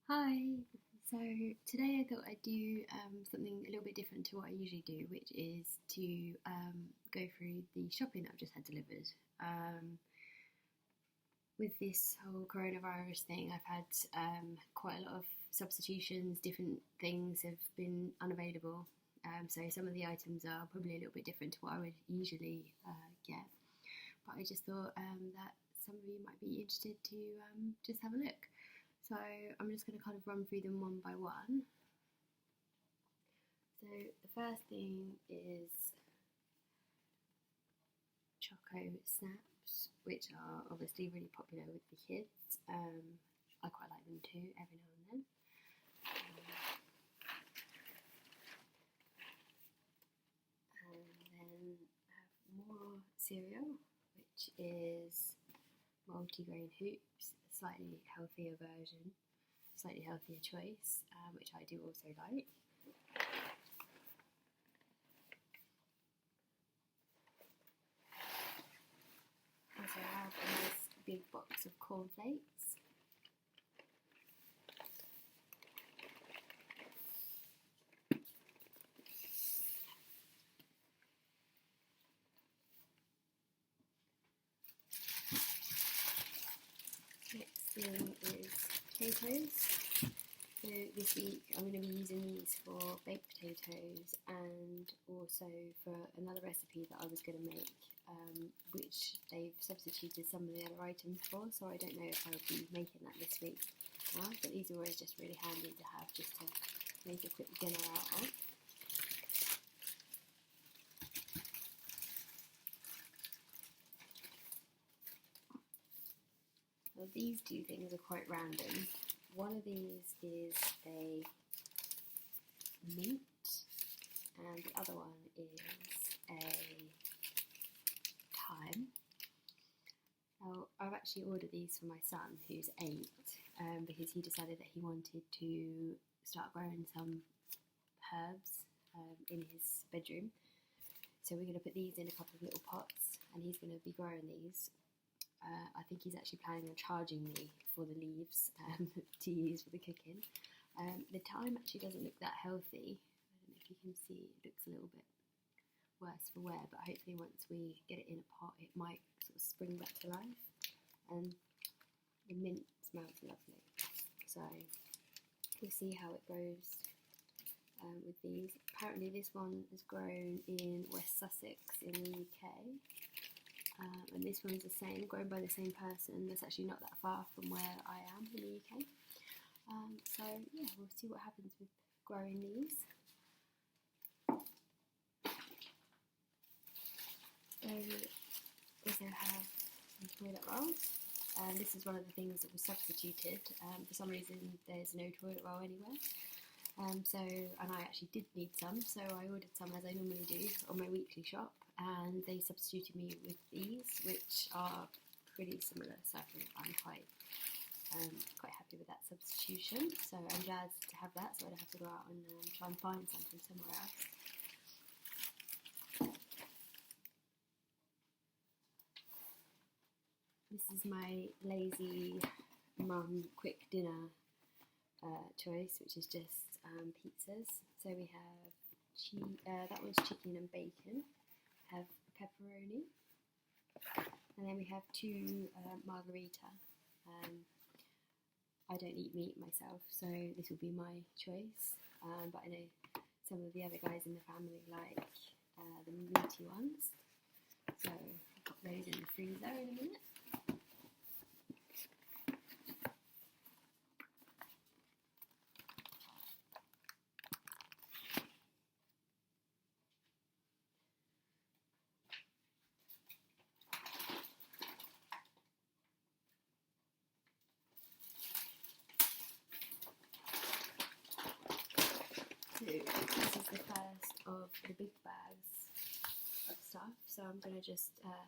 Hi. So today I thought I'd do something a little bit different to what I usually do, which is to go through the shopping that I've just had delivered. Um, with this whole coronavirus thing, I've had quite a lot of substitutions. Different things have been unavailable. So some of the items are probably a little bit different to what I would usually get. But I just thought that some of you might be interested to just have a look. So I'm just going to kind of run through them one by one. So the first thing is Choco Snaps, which are obviously really popular with the kids. I quite like them too, every now and then. And then I have more cereal, which is multi-grain hoops, a slightly healthier version, slightly healthier choice, which I do also like. Also have a nice big box of cornflakes. Next thing is potatoes. So this week I'm going to be using these for baked potatoes and also for another recipe that I was going to make, which they've substituted some of the other items for, so I don't know if I'll be making that this week now, but these are always just really handy to have just to make a quick dinner out of. Well, these two things are quite random. One of these is a mint, and the other one is a thyme. Now, I've actually ordered these for my son, who's 8, because he decided that he wanted to start growing some herbs in his bedroom. So we're going to put these in a couple of little pots, and he's going to be growing these. I think he's actually planning on charging me for the leaves to use for the cooking. The thyme actually doesn't look that healthy. I don't know if you can see, it looks a little bit worse for wear, but hopefully once we get it in a pot it might sort of spring back to life. And the mint smells lovely, so we'll see how it goes with these. Apparently this one is grown in West Sussex in the UK. And this one's the same, grown by the same person. That's actually not that far from where I am in the UK. So yeah, we'll see what happens with growing these. So also have some toilet rolls. This is one of the things that was substituted. For some reason there's no toilet roll anywhere. And I actually did need some, so I ordered some as I normally do on my weekly shop, and they substituted me with these, which are pretty similar, so I'm quite happy with that substitution. So I'm glad to have that, so I don't have to go out and try and find something somewhere else. This is my lazy mum quick dinner choice, which is just pizzas. So we have that one's chicken and bacon, have pepperoni, and then we have 2 margherita. I don't eat meat myself, so this will be my choice, but I know some of the other guys in the family like the meaty ones, so I'll put those in the freezer in a minute. So this is the first of the big bags of stuff, so I'm going to just sort of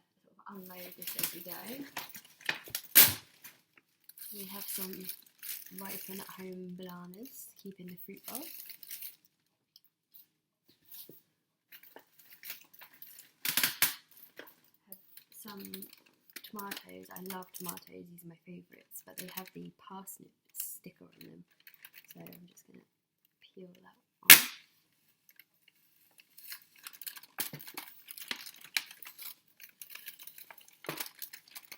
unload this as we go. We have some ripen at home bananas, keeping the fruit bowl. Have some tomatoes. I love tomatoes, these are my favourites, but they have the parsnip sticker on them, So I'm just going to peel that off.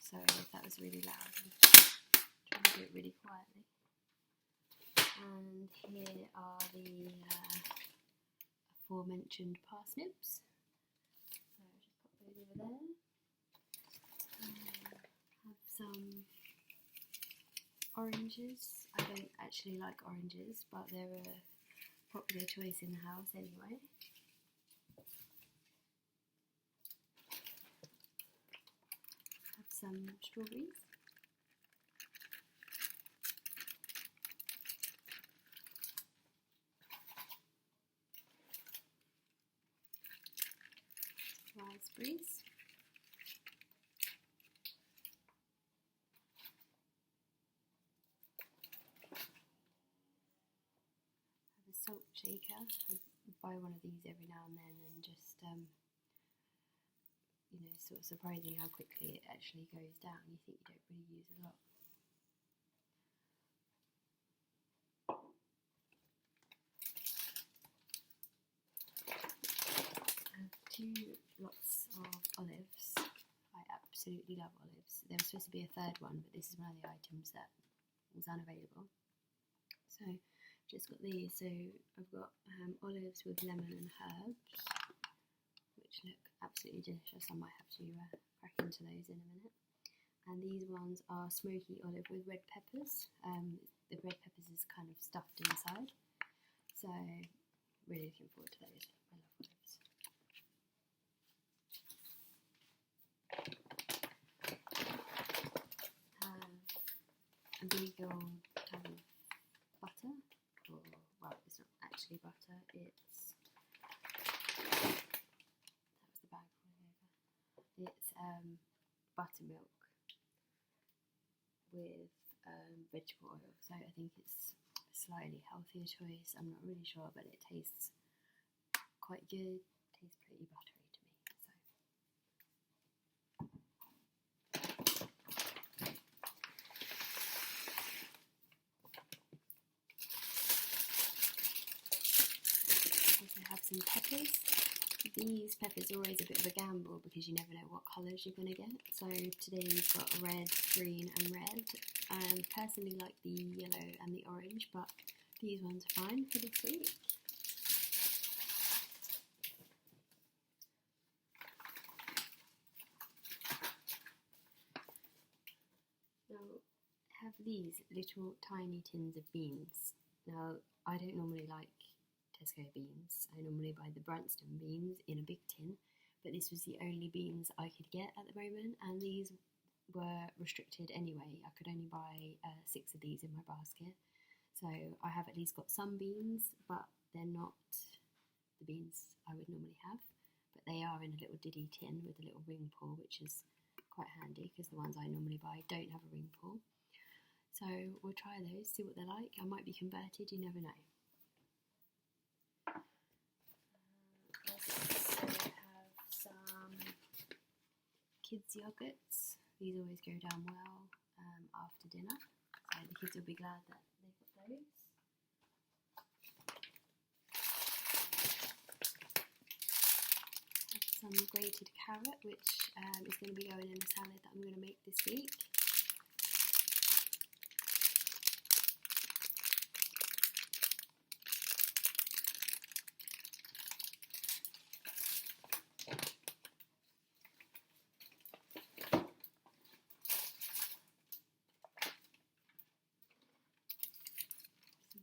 Sorry if that was really loud. I'm trying to do it really quietly. And here are the aforementioned parsnips. So I'll just pop those over there. Have some oranges. I don't actually like oranges, but they're a popular choice in the house anyway. Have some strawberries. Raspberries. Have a salt shaker. I buy one of these every now and then, and just you know, sort of surprising how quickly it actually goes down. You think you don't really use a lot. I have 2 lots of olives. I absolutely love olives. There was supposed to be a third one, but this is one of the items that was unavailable. So I've just got these. So I've got olives with lemon and herbs, which look absolutely delicious. I might have to crack into those in a minute. And these ones are smoky olive with red peppers. The red peppers is kind of stuffed inside. So really looking forward to those. I love olives. A big old tub of butter, or well, it's not actually butter, it's that was the bag falling over. It's buttermilk with vegetable oil, so I think it's a slightly healthier choice. I'm not really sure, but it tastes quite good. Tastes pretty buttery to me. So. Also have some peppers. These peppers are always a bit of a gamble because you never know what colours you're going to get. So today we've got red, green and red. I personally like the yellow and the orange, but these ones are fine for this week. Now I have these little tiny tins of beans. Now I don't normally like Tesco beans. I normally buy the Branston beans in a big tin, but this was the only beans I could get at the moment, and these were restricted anyway. I could only buy 6 of these in my basket, so I have at least got some beans, but they're not the beans I would normally have, but they are in a little diddy tin with a little ring pull, which is quite handy because the ones I normally buy don't have a ring pull. So we'll try those, see what they're like. I might be converted, you never know. Have some kids yogurts. These always go down well after dinner, so the kids will be glad that they've got those. Have some grated carrot, which is going to be going in a salad that I'm going to make this week.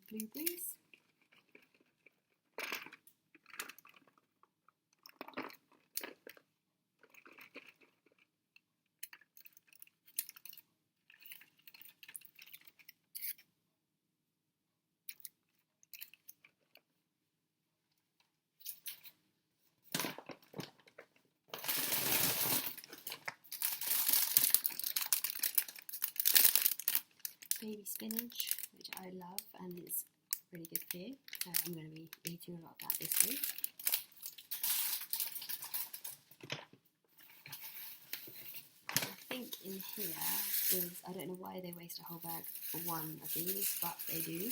Blueberries. Baby spinach, which I love and is really good for you, so I'm going to be eating a lot of that this week. I think in here is, I don't know why they waste a whole bag for one of these, but they do.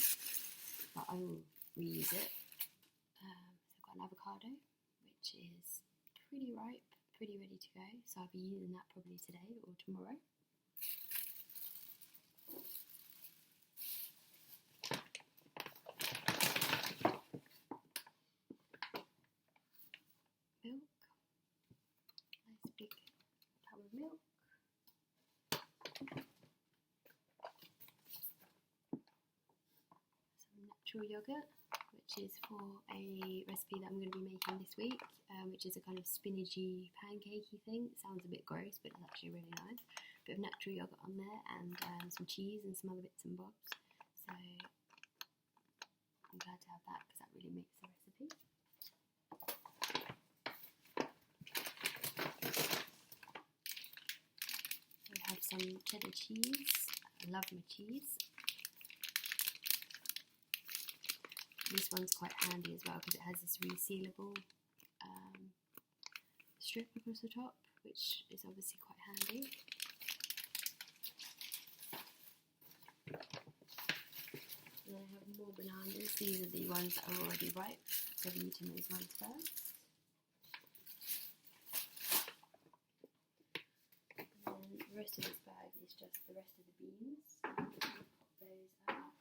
but I will reuse it. So I've got an avocado, which is pretty ripe, pretty ready to go, so I'll be using that probably today or tomorrow. Milk, nice big tub of milk. Some natural yogurt, which is for a recipe that I'm going to be making this week, which is a kind of spinachy pancakey thing. It sounds a bit gross, but it's actually really nice. A bit of natural yogurt on there, and some cheese and some other bits and bobs. So I'm glad to have that because that really makes the recipe. We have some cheddar cheese. I love my cheese. This one's quite handy as well because it has this resealable strip across the top, which is obviously quite handy. And then I have more bananas. These are the ones that are already ripe, so I'll be eating those ones first. And then the rest of this bag is just the rest of the beans. I'll pop those out.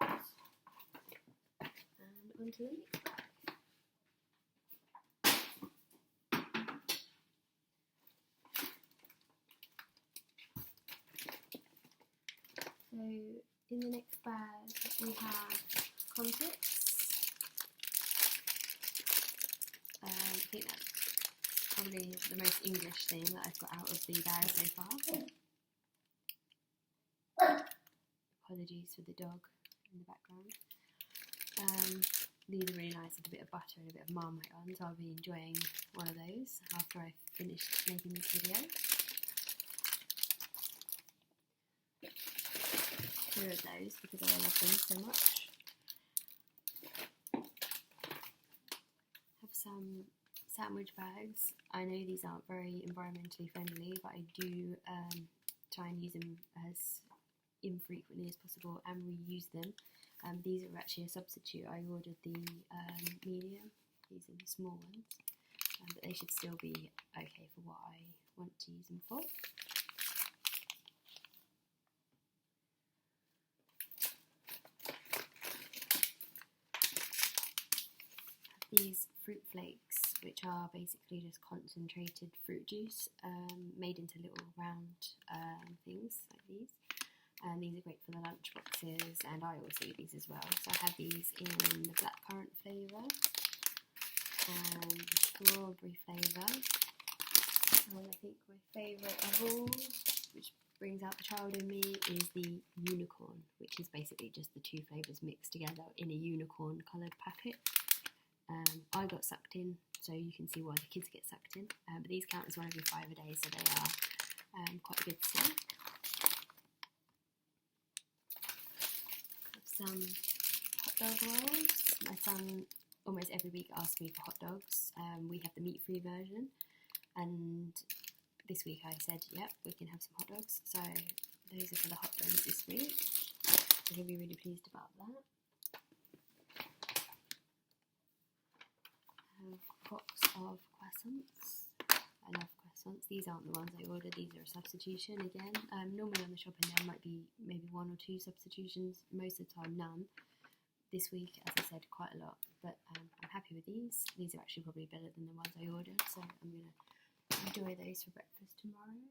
And onto the next bag. So in the next bag we have comfits. I think that's probably the most English thing that I've got out of the bag so far. Apologies for the dog in the background. These are really nice with a bit of butter and a bit of Marmite on, so I'll be enjoying one of those after I've finished making this video. 2 of those because I love them so much. Have some sandwich bags. I know these aren't very environmentally friendly, but I do try and use them as infrequently as possible and reuse them. These are actually a substitute. I ordered the medium, these are the small ones, but they should still be okay for what I want to use them for. These fruit flakes, which are basically just concentrated fruit juice made into little round things like these. And these are great for the lunch boxes, and I always eat these as well. So I have these in the blackcurrant flavour and the strawberry flavour. And I think my favourite of all, which brings out the child in me, is the unicorn, which is basically just the 2 flavours mixed together in a unicorn coloured packet. I got sucked in, so you can see why the kids get sucked in. But these count as one of your 5 a day, so they are quite a good snack. Some hot dog rolls. My son almost every week asks me for hot dogs. We have the meat-free version, and this week I said, yep, we can have some hot dogs. So those are for the hot dogs this week. So he'll be really pleased about that. I have a box of croissants. I love croissants. These aren't the ones I ordered, these are a substitution again. Normally on the shop in there might be maybe 1 or 2 substitutions, most of the time none. This week, as I said, quite a lot, but I'm happy with these. These are actually probably better than the ones I ordered, so I'm going to enjoy those for breakfast tomorrow.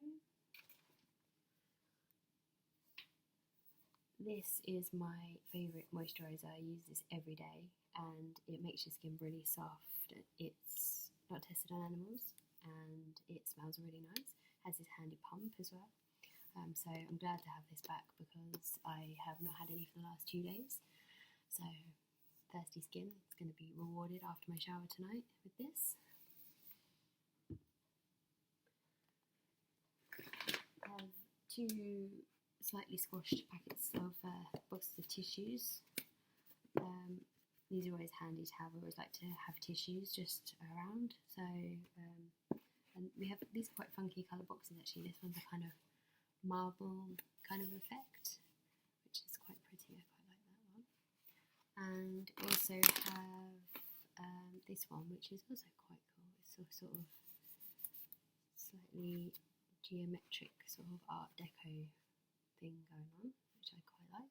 This is my favourite moisturiser. I use this every day and it makes your skin really soft. It's not tested on animals and it smells really nice. It has this handy pump as well. So I'm glad to have this back because I have not had any for the last 2 days. So thirsty skin is going to be rewarded after my shower tonight with this. I have 2 slightly squashed packets of boxes of tissues. These are always handy to have. I always like to have tissues just around. So and we have these are quite funky colour boxes actually. This one's a kind of marble kind of effect, which is quite pretty. I quite like that one. And and also have this one, which is also quite cool. It's a sort of slightly geometric sort of Art Deco thing going on, which I quite like.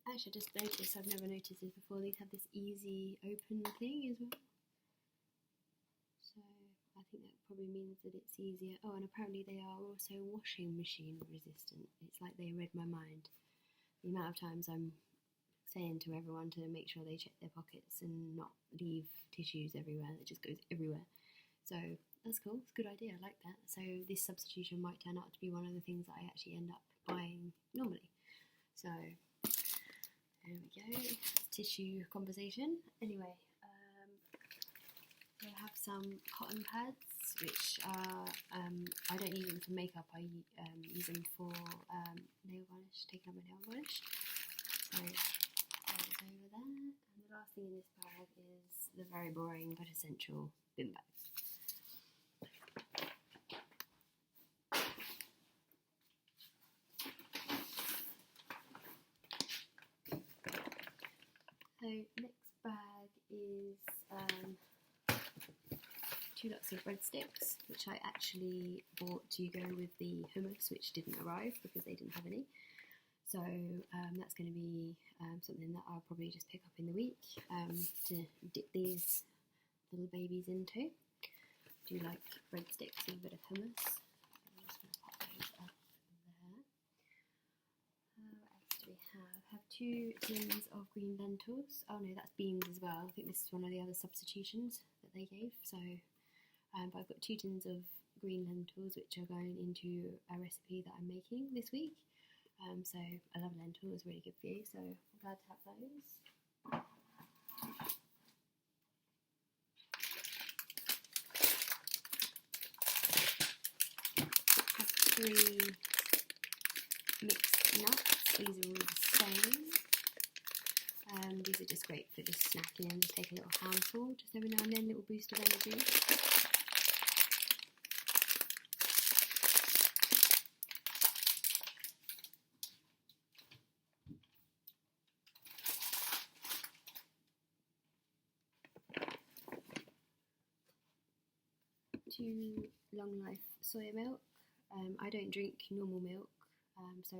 Actually, I just noticed, I've never noticed this before, these have this easy open thing as well. So I think that probably means that it's easier. Oh, and apparently they are also washing machine resistant. It's like they read my mind. The amount of times I'm saying to everyone to make sure they check their pockets and not leave tissues everywhere, that just goes everywhere. So that's cool, it's a good idea, I like that. So this substitution might turn out to be one of the things that I actually end up buying normally. So there we go, tissue conversation. Anyway, I have some cotton pads, which are, I don't use them for makeup, I use them for nail varnish, taking out my nail varnish. So that is over there. And the last thing in this bag is the very boring but essential bin bag. So next bag is 2 lots of breadsticks, which I actually bought to go with the hummus, which didn't arrive because they didn't have any. So that's going to be something that I'll probably just pick up in the week to dip these little babies into. Do you like breadsticks with a bit of hummus? I'm just going to pop those up there. What else do we have? I have 2 tins of green lentils. Oh no, that's beans as well. I think this is one of the other substitutions that they gave. So, but I've got 2 tins of green lentils, which are going into a recipe that I'm making this week. So I love lentils, really good for you. So I'm glad to have those. Have 3 mixed nuts. These are all the same. These are just great for just snacking and just take a little handful just every now and then, little boost of energy. 2 long life soya milk. I don't drink normal milk, so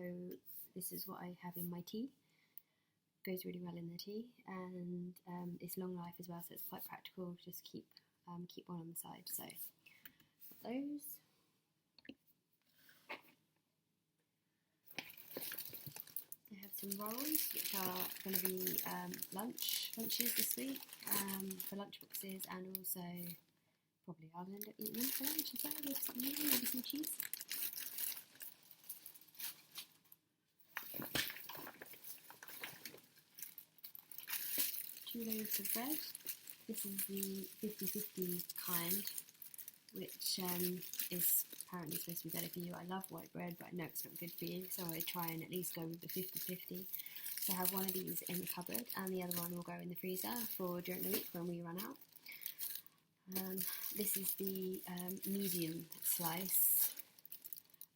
this is what I have in my tea. Goes really well in the tea, and it's long life as well, so it's quite practical. Just keep one on the side. So got those. I have some rolls, which are going to be lunches this week for lunch boxes, and also probably I'll end up eating them for lunch as well with some maybe some cheese. Two loaves of bread. This is the 50-50 kind, which is apparently supposed to be better for you. I love white bread, but I know it's not good for you, so I try and at least go with the 50-50. So I have one of these in the cupboard, and the other one will go in the freezer for during the week when we run out. This is the medium slice.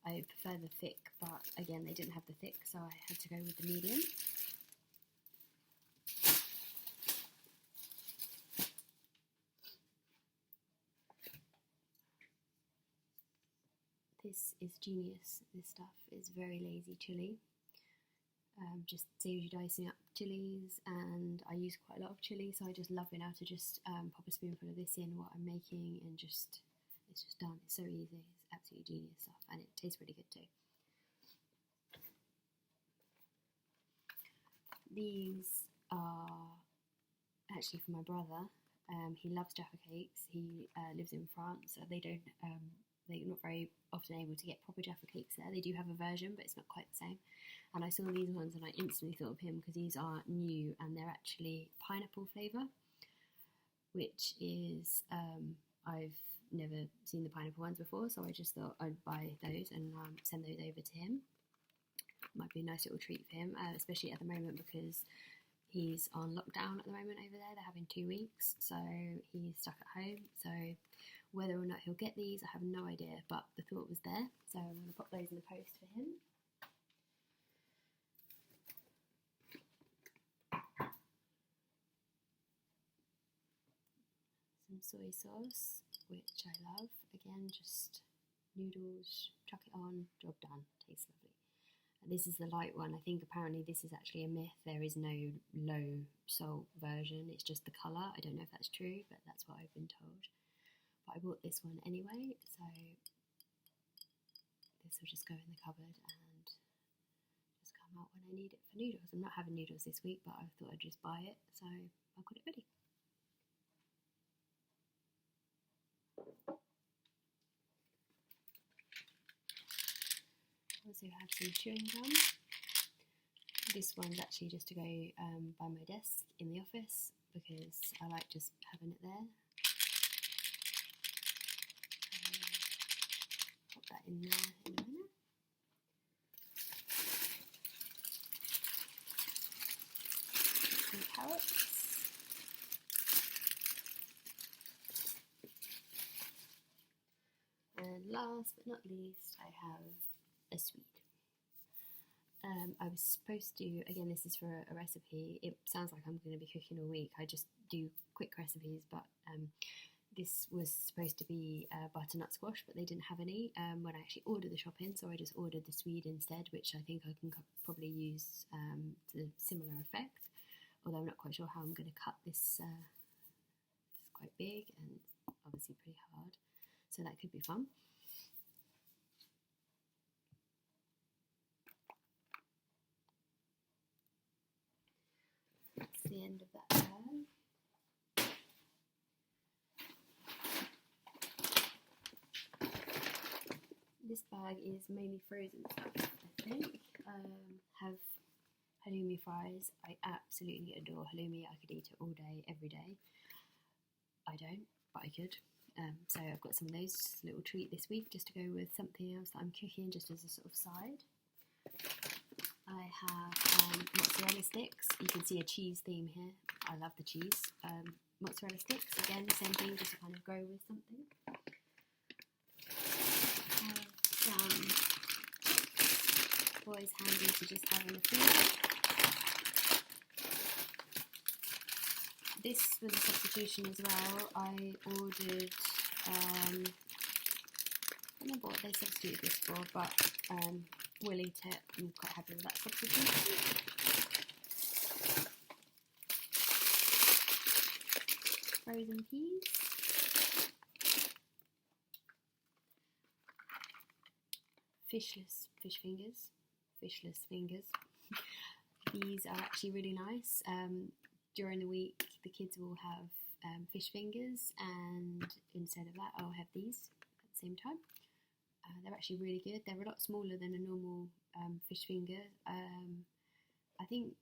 I prefer the thick, but again they didn't have the thick, so I had to go with the medium. This is genius. This stuff is very lazy chilli. Just saves you dicing up chilies, and I use quite a lot of chili, so I just love being able to just pop a spoonful of this in what I'm making, and it's just done. It's so easy. It's absolutely genius stuff, and it tastes really good too. These are actually for my brother. He loves Jaffa cakes. He lives in France, so they're not very often able to get proper Jaffa cakes there. They do have a version, but it's not quite the same. And I saw these ones and I instantly thought of him because these are new and they're actually pineapple flavour, which is, I've never seen the pineapple ones before, so I just thought I'd buy those and send those over to him. Might be a nice little treat for him, especially at the moment because he's on lockdown at the moment over there. They're having 2 weeks, so he's stuck at home. So whether or not he'll get these, I have no idea, but the thought was there. So I'm going to pop those in the post for him. soy sauce, which I love. Again, just noodles, chuck it on, job done. Tastes lovely. This is the light one. I think apparently this is actually a myth. There is no low salt version. It's just the colour. I don't know if that's true, but that's what I've been told. But I bought this one anyway, so this will just go in the cupboard and just come out when I need it for noodles. I'm not having noodles this week, but I thought I'd just buy it, so I've got it ready. Also have some chewing gum. This one's actually just to go by my desk in the office because I like just having it there. Pop that in there in a minute. Some carrots. And last but not least, I have a Swede. I was supposed to, again, this is for a recipe. It sounds like I'm going to be cooking all week. I just do quick recipes, but this was supposed to be butternut squash, but they didn't have any when I actually ordered the shopping, so I just ordered the Swede instead, which I think I can probably use to similar effect, although I'm not quite sure how I'm going to cut this. It's quite big and obviously pretty hard, so that could be fun. That's the end of that bag. This bag is mainly frozen stuff, I think. Have halloumi fries. I absolutely adore halloumi. I could eat it all day, every day. I don't, but I could. So I've got some of those, just a little treat this week, just to go with something else that I'm cooking, just as a sort of side. I have mozzarella sticks. You can see a cheese theme here. I love the cheese. Mozzarella sticks, again, same thing, just to kind of go with something. Some always handy to just have in the food. This was a substitution as well. I ordered, I don't remember what they substituted this for, but we'll eat it. I'm quite happy with that substitution. Frozen peas. Fishless fingers. These are actually really nice. During the week, the kids will have fish fingers, and instead of that, I'll have these at the same time. They're actually really good. They're a lot smaller than a normal fish finger. I think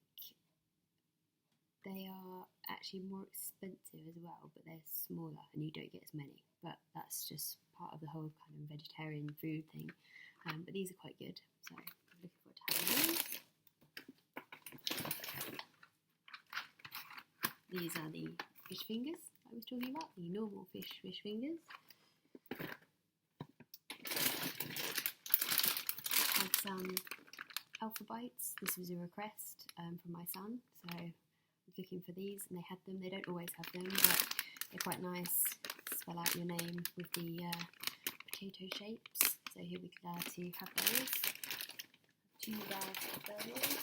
they are actually more expensive as well, but they're smaller and you don't get as many. But that's just part of the whole kind of vegetarian food thing. But these are quite good, so I'm looking forward to having these. These are the fish fingers I was talking about, the normal fish fingers. Had some Alpha Bites. This was a request from my son, so I was looking for these, and they had them. They don't always have them, but they're quite nice. Spell out your name with the potato shapes, so he'll be glad to have those. 2 bags of those.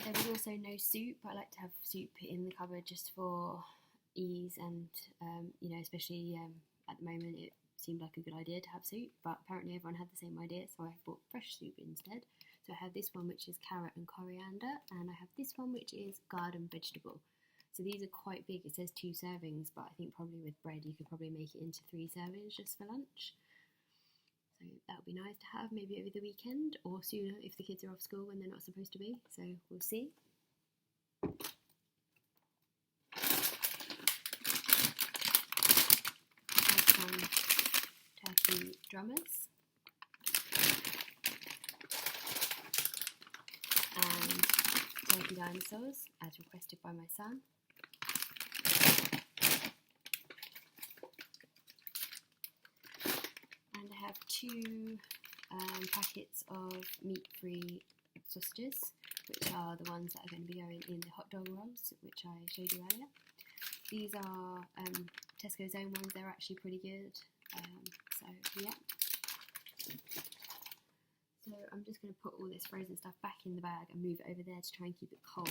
There was also no soup. I like to have soup in the cupboard just for ease, and especially at the moment it seemed like a good idea to have soup, but apparently everyone had the same idea, so I bought fresh soup instead. So I have this one, which is carrot and coriander, and I have this one, which is garden vegetable. So these are quite big. It says 2 servings, but I think probably with bread you could probably make it into 3 servings just for lunch. So that would be nice to have maybe over the weekend or sooner if the kids are off school when they're not supposed to be. So we'll see. Have some turkey drummers and turkey dinosaurs as requested by my son. And I have 2 packets of meat-free sausages, which are the ones that are going to be going in the hot dog rolls, which I showed you earlier. These are Tesco's own ones. They're actually pretty good. So yeah. So I'm just going to put all this frozen stuff back in the bag and move it over there to try and keep it cold.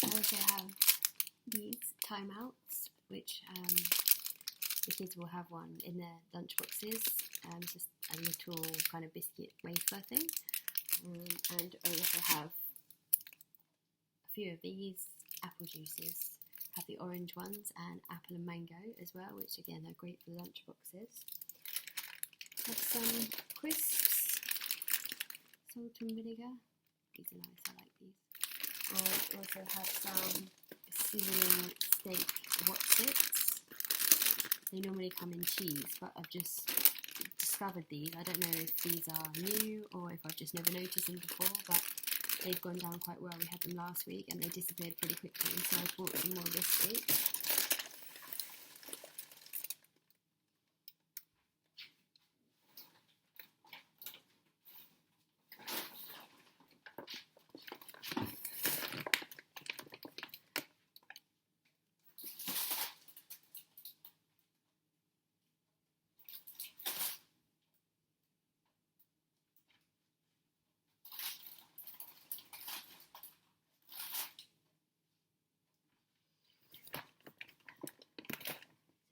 I also have these timeouts, which the kids will have one in their lunch boxes, just a little kind of biscuit wafer thing. And I also have a few of these apple juices. I have the orange ones and apple and mango as well, which again are great for lunch boxes. I have some crisps, salt and vinegar. These are nice, I like these. I also have some sizzling steak Wotsits. They normally come in cheese, but I've just discovered these. I don't know if these are new or if I've just never noticed them before, but they've gone down quite well. We had them last week and they disappeared pretty quickly, so I bought some more this week.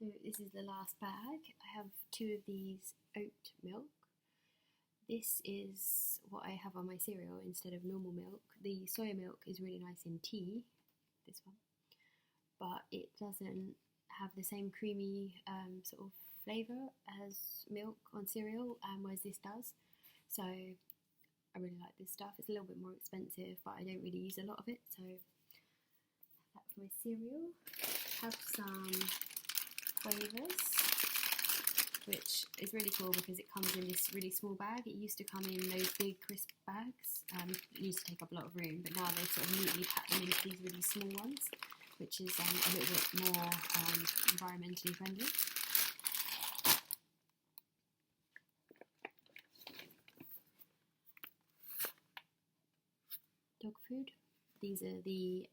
So this is the last bag. I have 2 of these oat milk. This is what I have on my cereal instead of normal milk. The soya milk is really nice in tea, this one, but it doesn't have the same creamy sort of flavour as milk on cereal, whereas this does. So I really like this stuff. It's a little bit more expensive, but I don't really use a lot of it, so I have that for my cereal. Have some flavours, which is really cool because it comes in this really small bag. It used to come in those big crisp bags. It used to take up a lot of room, but now they sort of neatly pack them into these really small ones, which is a little bit more environmentally friendly. Dog food. These are the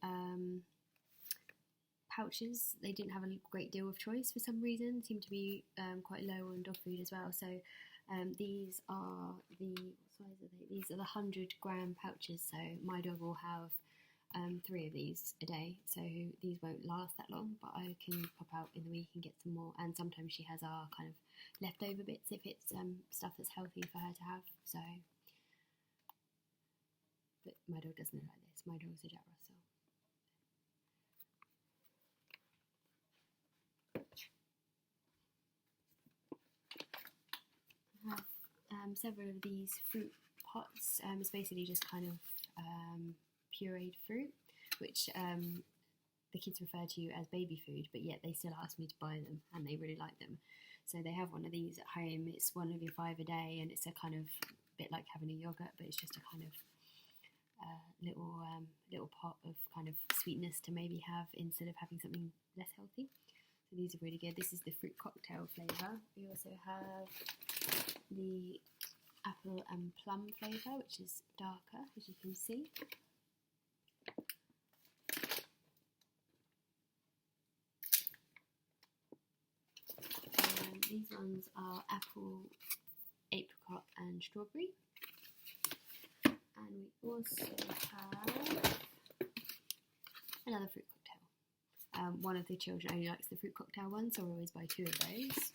pouches. They didn't have a great deal of choice for some reason. Seem to be quite low on dog food as well. So these are the, what size are they? These are the 100-gram pouches. So my dog will have 3 of these a day. So these won't last that long, but I can pop out in the week and get some more. And sometimes she has our kind of leftover bits if it's stuff that's healthy for her to have. So, but my dog doesn't like this. My dog's a Jack Russell. I have several of these fruit pots. It's basically just kind of pureed fruit, which the kids refer to as baby food, but yet they still ask me to buy them and they really like them. So they have one of these at home. It's one of your 5 a day, and it's a kind of bit like having a yogurt, but it's just a kind of little pot of kind of sweetness to maybe have instead of having something less healthy. So these are really good. This is the fruit cocktail flavour. We also have the apple and plum flavour, which is darker, as you can see. These ones are apple, apricot and strawberry. And we also have another fruit cocktail. One of the children only likes the fruit cocktail one, so I always buy 2 of those.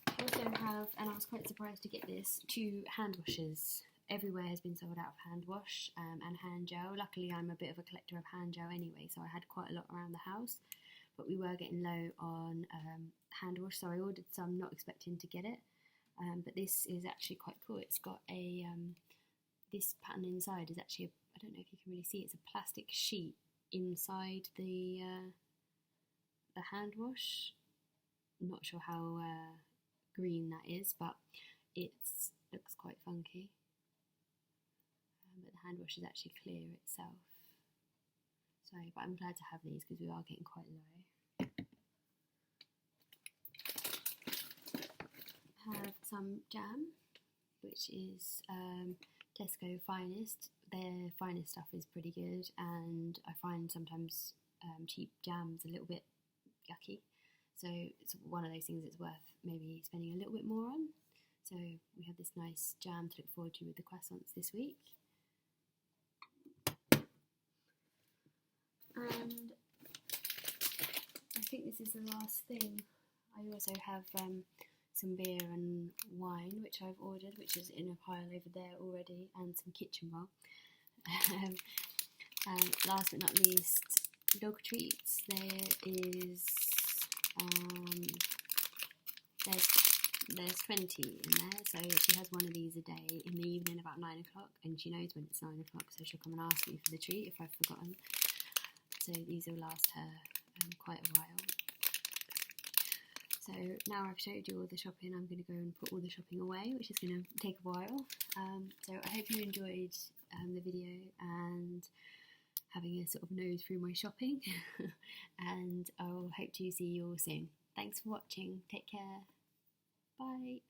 I also have, and I was quite surprised to get this, 2 hand washers. everywhere has been sold out of hand wash and hand gel. Luckily, I'm a bit of a collector of hand gel anyway, so I had quite a lot around the house. But we were getting low on hand wash, so I ordered some, not expecting to get it. But this is actually quite cool. It's got a this pattern inside is actually I don't know if you can really see. It's a plastic sheet inside the hand wash. I'm not sure how green that is, but it looks quite funky. But the hand wash is actually clear itself. So, but I'm glad to have these because we are getting quite low. I have some jam, which is Tesco Finest. Their finest stuff is pretty good, and I find sometimes cheap jams a little bit yucky. So it's one of those things that's worth maybe spending a little bit more on. So we have this nice jam to look forward to with the croissants this week. And I think this is the last thing. I also have some beer and wine, which I've ordered, which is in a pile over there already, and some kitchen roll. And last but not least, dog treats. There is there's 20 in there, so she has one of these a day in the evening about 9 o'clock, and she knows when it's 9 o'clock, so she'll come and ask me for the treat if I've forgotten. So these will last her quite a while. So now I've showed you all the shopping, I'm going to go and put all the shopping away, which is going to take a while. So I hope you enjoyed the video and having a sort of nose through my shopping. And I'll hope to see you all soon. Thanks for watching. Take care. Bye.